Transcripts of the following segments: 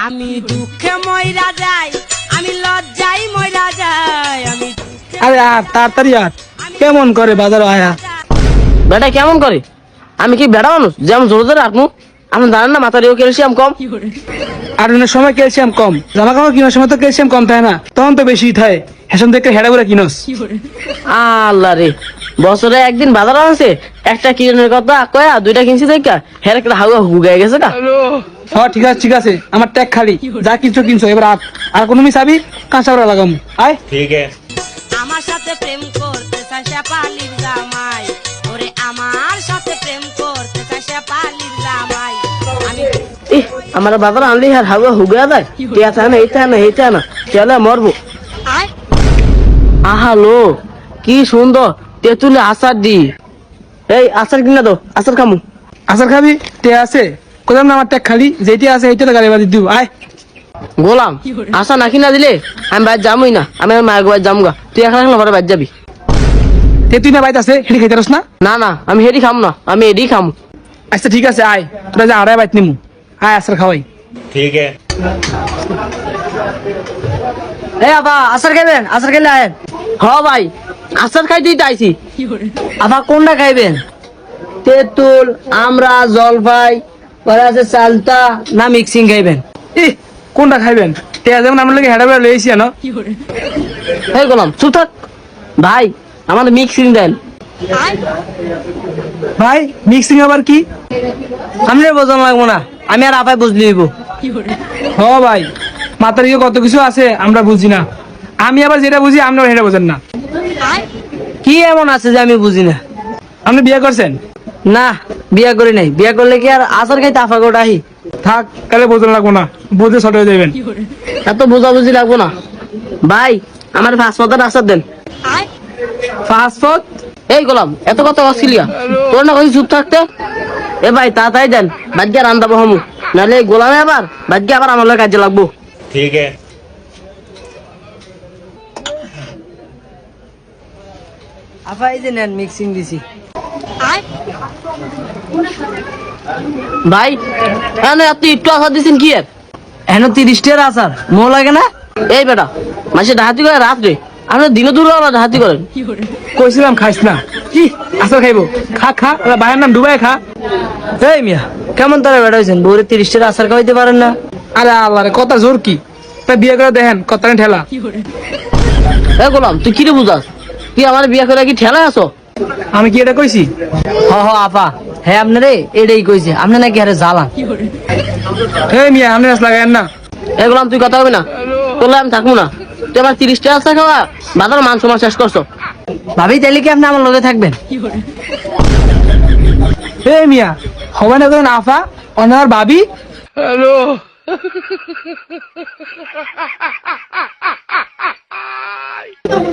আমি দুঃখে মইরা যাই, আমি লজ্জায় মইরা যাই, আমি আরে আর তাড়াতাড়ি আর কেমন করে বাজার আয়া বেটা কেমন করে? আমি কি বেড়া মানুষ যেমন জোরে জোরে আঁকমু? আপনি জানেন না মাথার ক্যালসিয়াম কম। আর অনেক সময় ক্যালসিয়াম কম, জামা কাপড় কেনার সময় তো ক্যালসিয়াম কম থাকে না, তখন তো বেশি থাকে। হেসন দেখে হেডা করে কিনস। আল্লাহ রে, বছরে একদিন বাজার আনছে, একটা কিনের কথা কয়া দুইটা কিনছি দেখা হের একটা হাওয়া হুগাই গেছে না। হ্যাঁ ঠিক আছে আমার ট্যাগ খালি, যা কিনছো কিনছো, এবার আর কোনো মিশাবি কাঁচা করে লাগাম। আয় আমার সাথে প্রেম করতে চাই সে পালির জামাই, ওরে আমার সাথে প্রেম করতে চাই সে পালির জামাই। আমি আমার বাজার আনলি আর হাওয়া হুগা যায়, টিয়া না এইটা না এইটা না, চলে মরবো। আয় আহালো কি সুন্দর তেঁতুলে আচার দি। এই আচার কিনা দাও, আচার খামু। আচার খাবি? টে আছে কোথাও না, আমার ট্যাগ খালি, যেটি আছে এইটা তো গাড়ি বাড়ি দিব। আয় গোলাম, আশা না কিনা দিলে আমি বাইর যামই না, আমি আমার মায়ের বাইর যামগা। তুই এখন ঘরে বাইর যাবি। তে তুই না বাইতে আছে হেঁটে খাইতে পারস না? না না, আমি হেডি খাম না, আমি এডি খামু। আচ্ছা ঠিক আছে আয়, তোরা যা আড়াই বাইত নিমু। আয় আচার খাওয়াই। এই আবা আচার খাইবেন? আচার খাইলে আয়েন। হ ভাই, আচার খাইতেই তো আইছি। আবা কোনটা খাইবেন? তেঁতুল, আমরা, জলপাই, পরে আছে চালতা না মিক্সিং খাইবেন? কোনটা খাইবেন? টে যেমন আমার লোক হেঁটা বেড়া লইছি না। এই গোলাম চুপ থাক ভাই, আমার মিক্সিং দেন। ভাই মিক্সিং আবার কি? আমি বোঝান লাগবো না, আমি আর আপায় বুঝলি হইব। হ ভাই, মাথার ইয়ে কত কিছু আছে আমরা বুঝি না। আমি আবার যেটা বুঝি আপনারা সেটা বোঝেন না। কি এমন আছে যে আমি বুঝি না? আপনি বিয়ে করছেন? না বিয়া করি নাই, বিয়া করলে কি আর আচার খাইতে আফা গোটা আহি? থাক তাহলে বোঝান লাগবো না, বুঝে ছোট হয়ে যাবেন। এত বোঝাবুঝি লাগবো না ভাই, আমার ফাঁসপথের আচার দেন। পাসপোর্ট? এই গোলাম এত কথা অস্ট্রেলিয়া তোর না কই চুপ থাকতে। এ ভাই তাড়াতাড়ি দেন, ভাগ্যে রান্দা বহামু, নাহলে এই গোলামে আবার ভাগ্যে আবার আমার কাজে লাগবো। আপা এই যে নেন মিক্সিং দিছি। ভাই এনে আপনি একটু আচার দিচ্ছেন কি এর? এন 30 টাকার আচার মো লাগে না? এই বেটা মাসে ডাহাতি করে রাত্রে, আপনি দিনে দূরে আবার ডাহাতি করেন। কইছিলাম খাইস না, কি আচার খাইবো? খা খা, ভাইয়ের নাম ডুবাই খা। এই মিয়া কেমন তারা বেড়া হয়েছেন, বউরে 30 টাকার আচার খাওয়াইতে পারেন না? আরে আল্লাহ রে, কথা জোর কি? তা বিয়ে করে দেখেন কত ঠেলা। এ গোলাম তুই কি রে বুঝাস? তুই আমার বিয়া করে কি ঠেলা আছো? আমি কি এটা কইছি? হ হ আপা, হ্যাঁ আপনারে এটাই কইছে, আপনি নাকি আরে জ্বালান। এই মিয়া আপনি রাস লাগায়েন না। এ গোলাম তুই কথা হবে না, তোলে আমি থাকবো না। তুই আমার 30 টাকা আচার খাওয়া বাজার মান সম্মান শেষ করছো। ভাবি তাইলে কি আপনি আমার লগে থাকবেন? এই মিয়া হবে না করেন আফা, অনার ভাবি।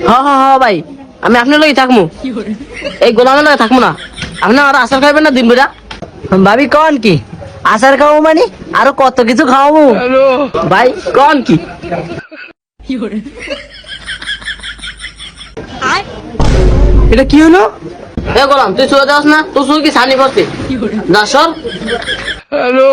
হ ভাই, আমি আপনার লগে থাকবো, এই গোলামের লগে থাকবো না। আপনি আর আচার খাইবেন না দিন বেটা? ভাবি কন কি আচার খাওয়াবো মানে আরো কত কিছু খাওয়াবো। ভাই কন কি? এটা কি হলো? এ গোলাম তুই চলে যাস না, তোর শুধু কি ছানি করতে যা সর। হ্যালো